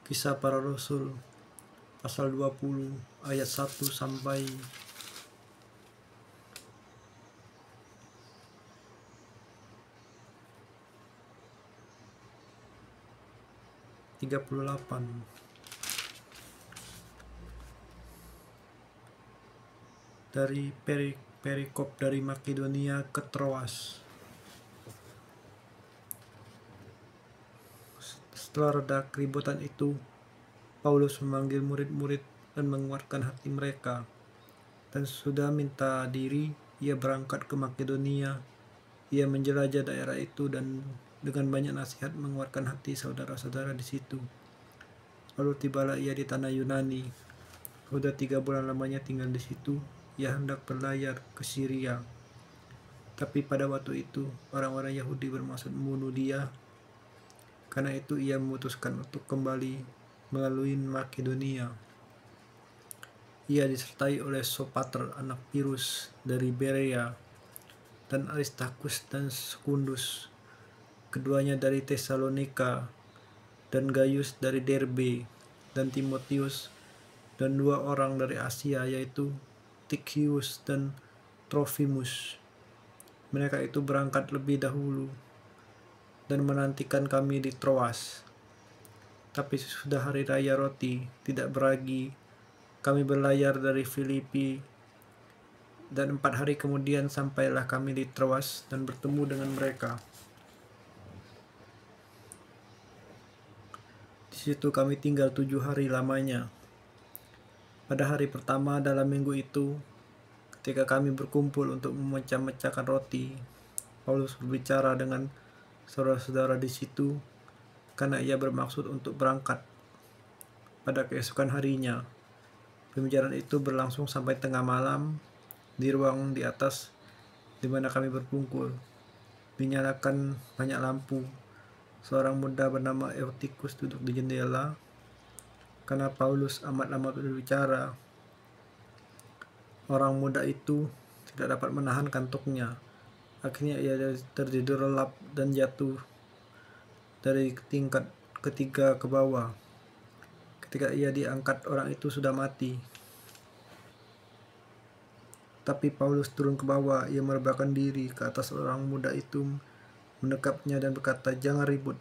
Kisah Para Rasul pasal 20 ayat 1 sampai 38. Dari perikop dari Makedonia ke Troas. Setelah reda keributan itu, Paulus memanggil murid-murid dan menguatkan hati mereka, dan sudah minta diri, ia berangkat ke Makedonia. Ia menjelajah daerah itu dan dengan banyak nasihat menguatkan hati saudara-saudara di situ. Lalu tibalah ia di tanah Yunani. Sudah 3 bulan lamanya tinggal di situ. Ia hendak berlayar ke Syria. Tapi pada waktu itu orang-orang Yahudi bermaksud membunuh dia. Karena itu ia memutuskan untuk kembali melalui Makedonia. Ia disertai oleh Sopater anak Pirus dari Berea, dan Aristarchus dan Secundus, keduanya dari Tesalonika, dan Gaius dari Derbe, dan Timotius, dan 2 orang dari Asia, yaitu Tychicus dan Trophimus. Mereka itu berangkat lebih dahulu dan menantikan kami di Troas. Tapi sudah hari raya roti tidak beragi, kami berlayar dari Filipi, dan 4 hari kemudian sampailah kami di Troas dan bertemu dengan mereka. Di situ kami tinggal 7 hari lamanya. Pada hari pertama dalam minggu itu, ketika kami berkumpul untuk memecah-mecahkan roti, Paulus berbicara dengan saudara-saudara di situ karena ia bermaksud untuk berangkat pada keesokan harinya. Pembicaraan itu berlangsung sampai tengah malam di ruang di atas di mana kami berkumpul. Dinyalakan banyak lampu. Seorang muda bernama Eutikus duduk di jendela. Karena Paulus amat lama berbicara, orang muda itu tidak dapat menahan kantuknya. Akhirnya ia tertidur lelap dan jatuh dari tingkat ketiga ke bawah. Ketika ia diangkat, orang itu sudah mati. Tapi Paulus turun ke bawah. Ia merebahkan diri ke atas orang muda itu, mendekapnya dan berkata, "Jangan ribut,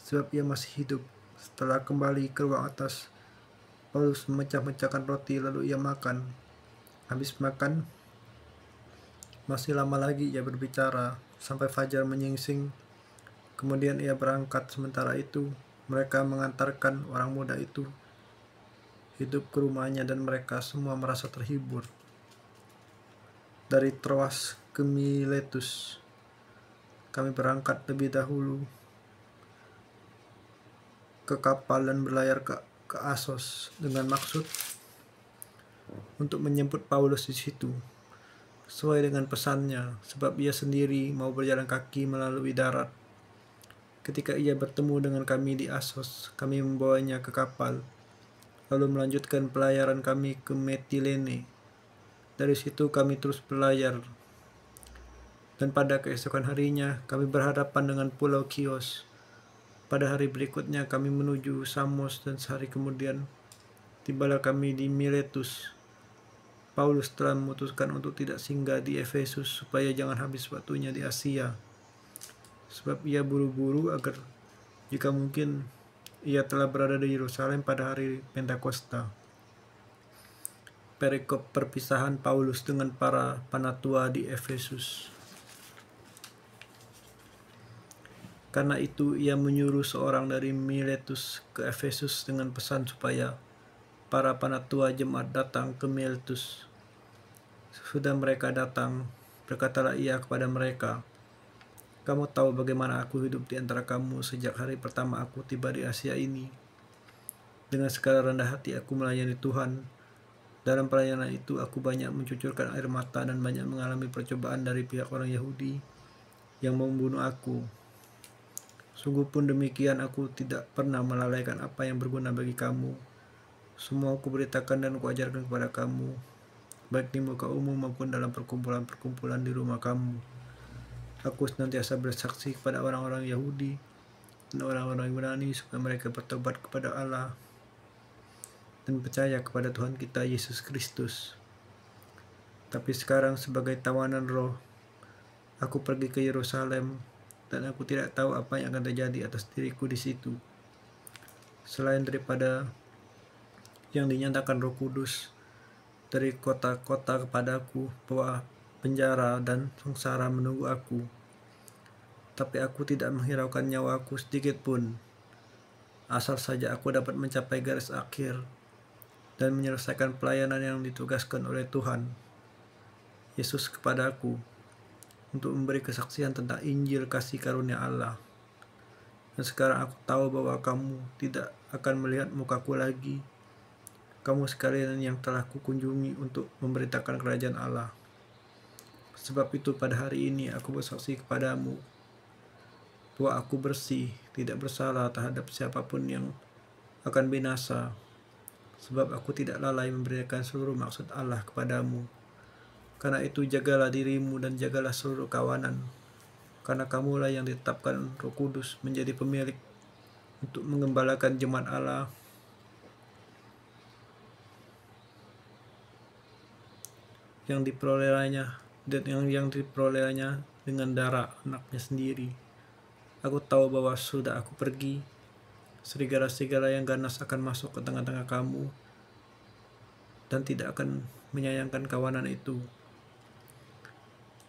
sebab ia masih hidup." Setelah kembali ke ruang atas, Paulus memecah-mecahkan roti, lalu ia makan. Habis makan, masih lama lagi ia berbicara sampai fajar menyingsing. Kemudian ia berangkat. Sementara itu mereka mengantarkan orang muda itu hidup ke rumahnya, dan mereka semua merasa terhibur. Dari Troas ke Miletus, kami berangkat lebih dahulu ke kapal dan berlayar ke Asos dengan maksud untuk menjemput Paulus di situ, sesuai dengan pesannya, sebab ia sendiri mau berjalan kaki melalui darat. Ketika ia bertemu dengan kami di Asos, kami membawanya ke kapal, lalu melanjutkan pelayaran kami ke Metilene. Dari situ kami terus berlayar, dan pada keesokan harinya kami berhadapan dengan Pulau Kios. Pada hari berikutnya kami menuju Samos, dan sehari kemudian tibalah kami di Miletus. Paulus telah memutuskan untuk tidak singgah di Efesus supaya jangan habis waktunya di Asia, sebab ia buru-buru agar jika mungkin ia telah berada di Yerusalem pada hari Pentakosta. Perikop perpisahan Paulus dengan para panatua di Efesus. Karena itu ia menyuruh seorang dari Miletus ke Efesus dengan pesan supaya para panatua jemaat datang ke Miletus. Sesudah mereka datang, berkatalah ia kepada mereka, "Kamu tahu bagaimana aku hidup di antara kamu sejak hari pertama aku tiba di Asia ini. Dengan segala rendah hati aku melayani Tuhan. Dalam pelayanan itu aku banyak mencucurkan air mata dan banyak mengalami percobaan dari pihak orang Yahudi yang membunuh aku. Sungguh pun demikian, aku tidak pernah melalaikan apa yang berguna bagi kamu. Semua aku beritakan dan kuajarkan kepada kamu, baik di muka umum maupun dalam perkumpulan-perkumpulan di rumah kamu. Aku senantiasa bersaksi kepada orang-orang Yahudi dan orang-orang Yunani supaya mereka bertobat kepada Allah dan percaya kepada Tuhan kita Yesus Kristus. Tapi sekarang sebagai tawanan roh, aku pergi ke Yerusalem dan aku tidak tahu apa yang akan terjadi atas diriku di situ. Selain daripada yang dinyatakan Roh Kudus dari kota-kota kepadaku bahwa penjara dan sengsara menunggu aku. Tapi aku tidak menghiraukan nyawaku sedikit pun, asal saja aku dapat mencapai garis akhir dan menyelesaikan pelayanan yang ditugaskan oleh Tuhan Yesus kepadaku untuk memberi kesaksian tentang Injil kasih karunia Allah. Dan sekarang aku tahu bahwa kamu tidak akan melihat mukaku lagi, kamu sekalian yang telah kukunjungi untuk memberitakan kerajaan Allah. Sebab itu pada hari ini aku bersaksi kepadamu bahwa aku bersih, tidak bersalah terhadap siapapun yang akan binasa, sebab aku tidak lalai memberitakan seluruh maksud Allah kepadamu. Karena itu jagalah dirimu dan jagalah seluruh kawanan, karena kamulah yang ditetapkan Roh Kudus menjadi pemilik untuk mengembalakan jemaat Allah yang diperolehnya dengan darah anaknya sendiri. Aku tahu bahwa sudah aku pergi, serigala-serigala yang ganas akan masuk ke tengah-tengah kamu dan tidak akan menyayangkan kawanan itu.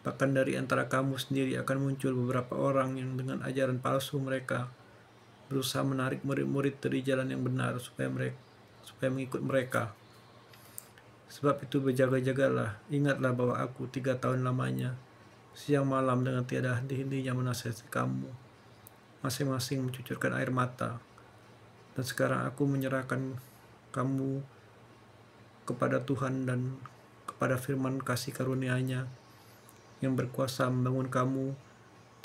Bahkan dari antara kamu sendiri akan muncul beberapa orang yang dengan ajaran palsu mereka berusaha menarik murid-murid dari jalan yang benar supaya mengikut mereka. Sebab itu berjaga-jagalah, ingatlah bahwa aku 3 tahun lamanya, siang malam dengan tiada henti-hentinya menasihati kamu, masing-masing mencucurkan air mata. Dan sekarang aku menyerahkan kamu kepada Tuhan dan kepada firman kasih karunia-Nya yang berkuasa membangun kamu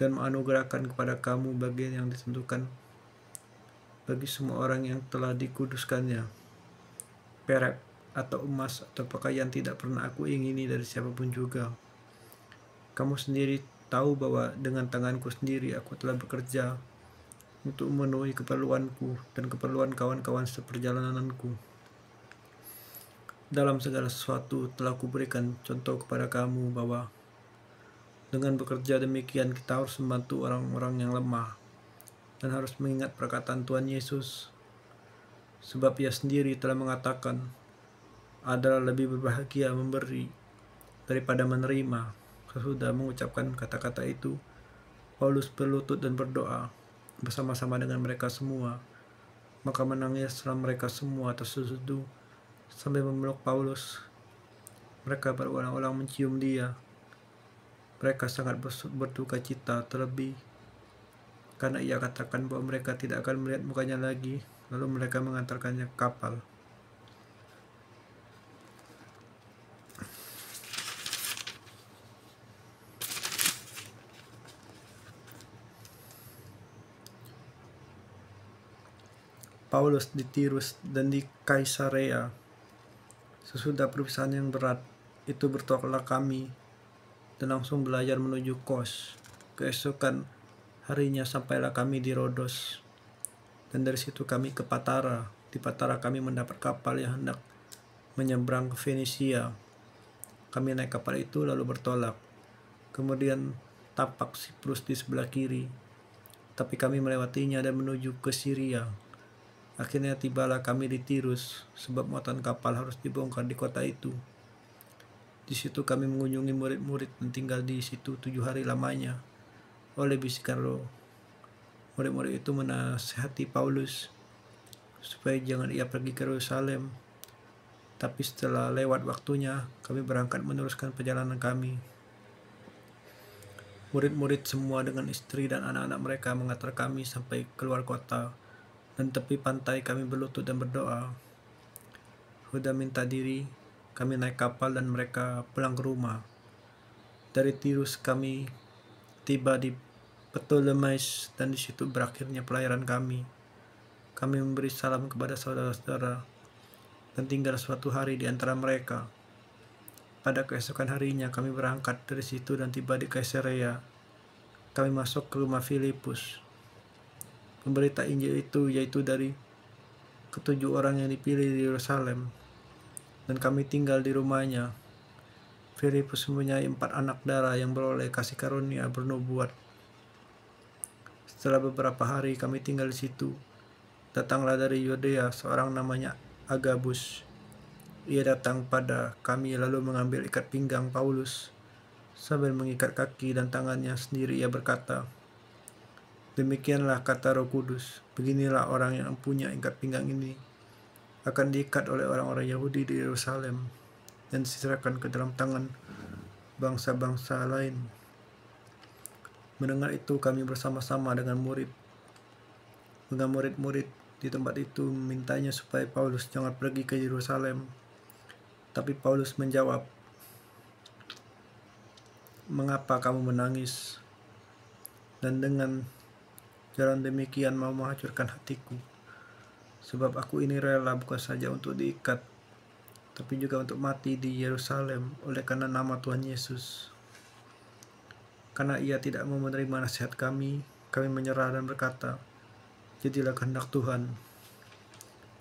dan menganugerahkan kepada kamu bagian yang ditentukan bagi semua orang yang telah dikuduskannya, perak atau emas atau pakaian tidak pernah aku ingini dari siapapun juga. Kamu sendiri tahu bahwa dengan tanganku sendiri aku telah bekerja untuk memenuhi keperluanku dan keperluan kawan-kawan seperjalananku. Dalam segala sesuatu telah kuberikan contoh kepada kamu bahwa dengan bekerja demikian kita harus membantu orang-orang yang lemah dan harus mengingat perkataan Tuhan Yesus. Sebab Ia sendiri telah mengatakan, adalah lebih berbahagia memberi daripada menerima. Sesudah mengucapkan kata-kata itu, Paulus berlutut dan berdoa bersama-sama dengan mereka semua. Maka menangislah mereka semua terseduh sambil memeluk Paulus. Mereka berulang-ulang mencium dia. Mereka sangat berduka cita terlebih karena ia katakan bahwa mereka tidak akan melihat mukanya lagi. Lalu mereka mengantarkannya ke kapal. Paulus di Tirus dan di Kaisarea. Sesudah perpisahan yang berat itu bertolaklah kami dan langsung belajar menuju Kos. Keesokan harinya sampailah kami di Rodos, dan dari situ kami ke Patara. Di Patara kami mendapat kapal yang hendak menyeberang ke Fenisia. Kami naik kapal itu lalu bertolak. Kemudian tapak Siprus di sebelah kiri, tapi kami melewatinya dan menuju ke Syria. Akhirnya tibalah kami di Tirus, sebab muatan kapal harus dibongkar di kota itu. Di situ kami mengunjungi murid-murid dan tinggal di situ 7 hari lamanya. Oleh bisikan roh, murid-murid itu menasihati Paulus supaya jangan ia pergi ke Yerusalem. Tapi setelah lewat waktunya, kami berangkat meneruskan perjalanan kami. Murid-murid semua dengan istri dan anak-anak mereka mengantar kami sampai keluar kota, dan tepi pantai kami berlutut dan berdoa. Sudah minta diri, kami naik kapal dan mereka pulang ke rumah. Dari Tirus kami tiba di Ptolemais dan di situ berakhirnya pelayaran kami. Kami memberi salam kepada saudara-saudara dan tinggal suatu hari di antara mereka. Pada keesokan harinya kami berangkat dari situ dan tiba di Kaisarea. Kami masuk ke rumah Filipus. pemberita Injil itu, yaitu dari ketujuh orang yang dipilih di Yerusalem, dan kami tinggal di rumahnya. Filipus mempunyai 4 anak darah yang beroleh kasih karunia bernubuat. Setelah beberapa hari kami tinggal di situ, datanglah dari Yudea seorang namanya Agabus. Ia datang pada kami lalu mengambil ikat pinggang Paulus. Sambil mengikat kaki dan tangannya sendiri, ia berkata, "Demikianlah kata Roh Kudus, beginilah orang yang punya ikat pinggang ini akan diikat oleh orang-orang Yahudi di Yerusalem dan diserahkan ke dalam tangan bangsa-bangsa lain." Mendengar itu, kami bersama-sama dengan murid-murid di tempat itu memintanya supaya Paulus jangan pergi ke Yerusalem. Tapi Paulus menjawab, "Mengapa kamu menangis? Dan dengan jalan demikian mau menghancurkan hatiku. Sebab aku ini rela bukan saja untuk diikat, tapi juga untuk mati di Yerusalem oleh karena nama Tuhan Yesus." Karena ia tidak mau menerima nasihat kami menyerah dan berkata, "Jadilah kehendak Tuhan."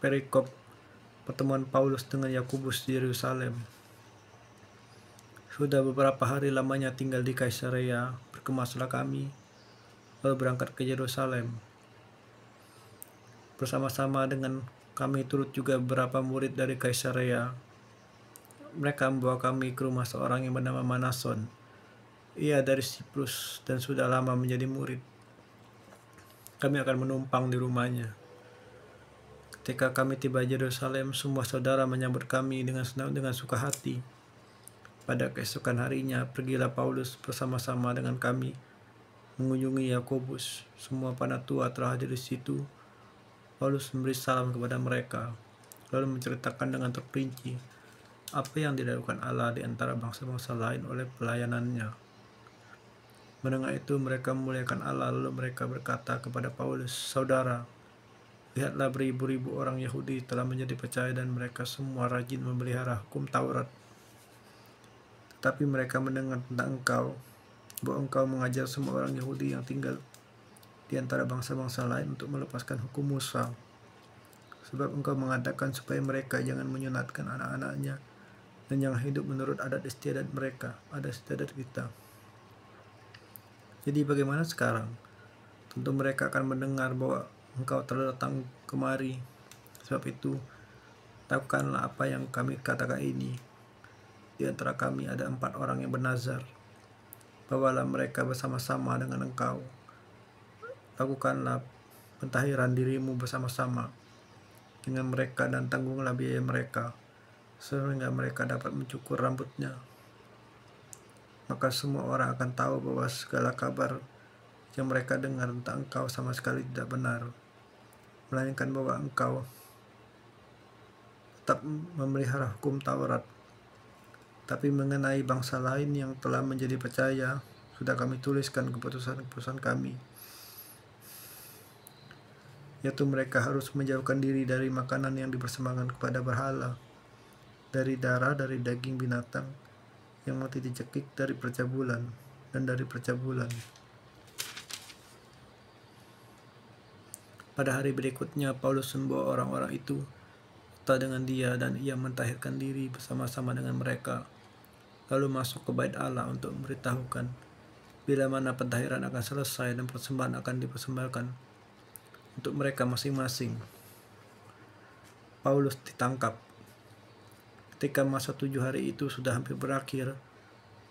Perikop pertemuan Paulus dengan Yakobus di Yerusalem. Sudah beberapa hari lamanya tinggal di Kaisarea, berkemaslah kami, lalu berangkat ke Yerusalem. Bersama-sama dengan kami turut juga beberapa murid dari Kaisarea. Mereka membawa kami ke rumah seorang yang bernama Manason. Ia dari Siprus dan sudah lama menjadi murid. Kami akan menumpang di rumahnya. Ketika kami tiba di Yerusalem, semua saudara menyambut kami dengan senang, dengan suka hati. Pada keesokan harinya, pergilah Paulus bersama-sama dengan kami mengunjungi Yakobus. Semua penatua telah hadir di situ. Paulus memberi salam kepada mereka, lalu menceritakan dengan terperinci apa yang dilakukan Allah di antara bangsa-bangsa lain oleh pelayanannya. Mendengar itu, mereka memuliakan Allah, lalu mereka berkata kepada Paulus, "Saudara, lihatlah, beribu-ribu orang Yahudi telah menjadi percaya dan mereka semua rajin memelihara hukum Taurat. Tetapi mereka mendengar tentang engkau, bahwa engkau mengajar semua orang Yahudi yang tinggal di antara bangsa-bangsa lain untuk melepaskan hukum Musa. Sebab engkau mengatakan supaya mereka jangan menyunatkan anak-anaknya dan jangan hidup menurut adat istiadat mereka, adat istiadat kita. Jadi bagaimana sekarang? Tentu mereka akan mendengar bahwa engkau telah datang kemari. Sebab itu, lakukanlah apa yang kami katakan ini. Di antara kami ada 4 orang yang bernazar. Bawalah mereka bersama-sama dengan engkau. Lakukanlah pentahiran dirimu bersama-sama dengan mereka dan tanggunglah biaya mereka, sehingga mereka dapat mencukur rambutnya. Maka semua orang akan tahu bahwa segala kabar yang mereka dengar tentang engkau sama sekali tidak benar, melainkan bahwa engkau tetap memelihara hukum Taurat. Tapi mengenai bangsa lain yang telah menjadi percaya, sudah kami tuliskan keputusan kami, yaitu mereka harus menjauhkan diri dari makanan yang dipersembahkan kepada berhala, dari darah, dari daging binatang yang mati dicekik, dari percabulan, dan dari percabulan. Pada hari berikutnya, Paulus membawa orang-orang itu serta dengan dia, dan ia mentahirkan diri bersama-sama dengan mereka, lalu masuk ke bait Allah untuk memberitahukan bila mana pentahiran akan selesai dan persembahan akan dipersembahkan untuk mereka masing-masing. Paulus ditangkap. Ketika masa 7 hari itu sudah hampir berakhir,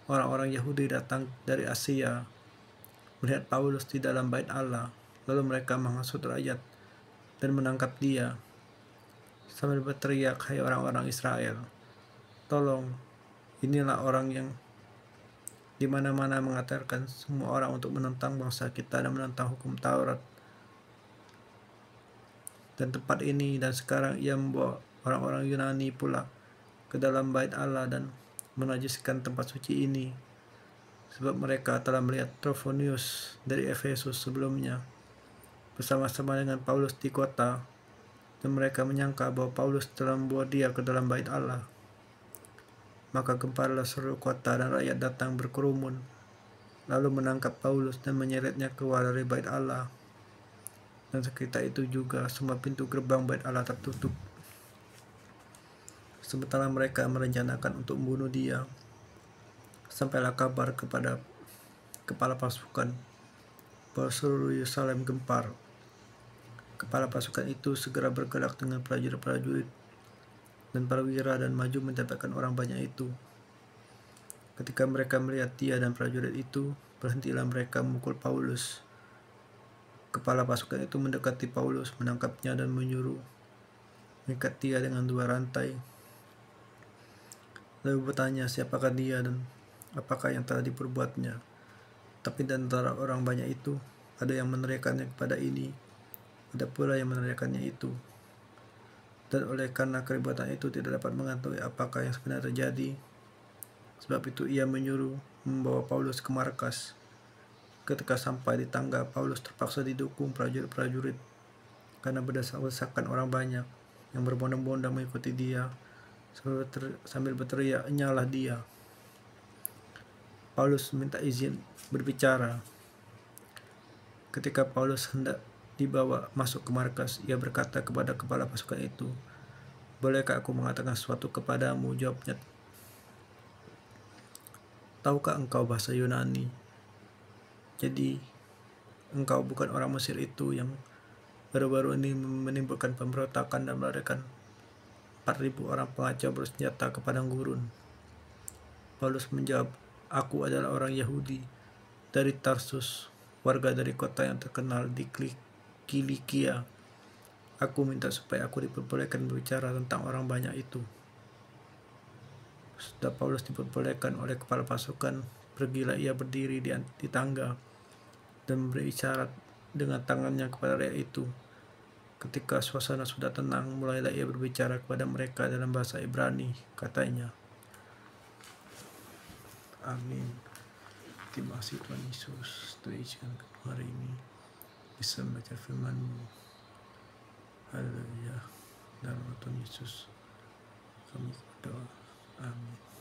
orang-orang Yahudi datang dari Asia melihat Paulus di dalam bait Allah. Lalu mereka menghasut rakyat dan menangkap dia sambil berteriak, "Hai orang-orang Israel, tolong, inilah orang yang di mana-mana mengatakan semua orang untuk menentang bangsa kita dan menentang hukum Taurat dan tempat ini, dan sekarang ia membawa orang-orang Yunani pula ke dalam bait Allah dan menajiskan tempat suci ini, sebab mereka telah melihat Trophonius dari Efesus sebelumnya bersama-sama dengan Paulus di kota, dan mereka menyangka bahwa Paulus telah membawa dia ke dalam bait Allah. Maka gemparlah seluruh kota dan rakyat datang berkerumun, lalu menangkap Paulus dan menyeretnya keluar dari bait Allah. Dan seketika itu juga semua pintu gerbang bait Allah tertutup. Sementara mereka merencanakan untuk membunuh dia, sampailah kabar kepada kepala pasukan bahwa seluruh Yerusalem gempar. Kepala pasukan itu segera bergerak dengan prajurit-prajurit dan perwira dan maju mendapatkan orang banyak itu. Ketika mereka melihat dia dan prajurit itu, berhentilah mereka memukul Paulus. Kepala pasukan itu mendekati Paulus, menangkapnya dan menyuruh mengikat dia dengan 2 rantai. Lalu bertanya siapakah dia dan apakah yang telah diperbuatnya. Tapi di antara orang banyak itu, ada yang meneriakannya kepada ini, ada pula yang meneriakannya itu. Dan oleh karena keributan itu tidak dapat mengetahui apakah yang sebenarnya terjadi, sebab itu ia menyuruh membawa Paulus ke markas. Ketika sampai di tangga, Paulus terpaksa didukung prajurit-prajurit karena berdesak-desakan orang banyak yang berbondong-bondong mengikuti dia sambil berteriak, "Nyalah dia!" Paulus minta izin berbicara. Ketika Paulus hendak dibawa masuk ke markas, ia berkata kepada kepala pasukan itu, "Bolehkah aku mengatakan sesuatu kepadamu?" Jawabnya, "Tahukah engkau bahasa Yunani? Jadi engkau bukan orang Mesir itu yang baru-baru ini menimbulkan pemberontakan dan melarikan 4.000 orang pengacau bersenjata ke padang gurun?" Paulus menjawab, "Aku adalah orang Yahudi dari Tarsus, warga dari kota yang terkenal di Kilikia. Aku minta supaya aku diperbolehkan berbicara tentang orang banyak itu." Setelah Paulus diperbolehkan oleh kepala pasukan, pergilah ia berdiri di tangga dan memberi isyarat dengan tangannya kepada rakyat itu. Ketika suasana sudah tenang, mulailah ia berbicara kepada mereka dalam bahasa Ibrani. Katanya, "Amin. Terima kasih Tuhan Yesus, Tuhan izinkan hari ini bisa membaca firman-Mu. Haleluya. Dalam nama Tuhan Yesus kami berdoa. Amin."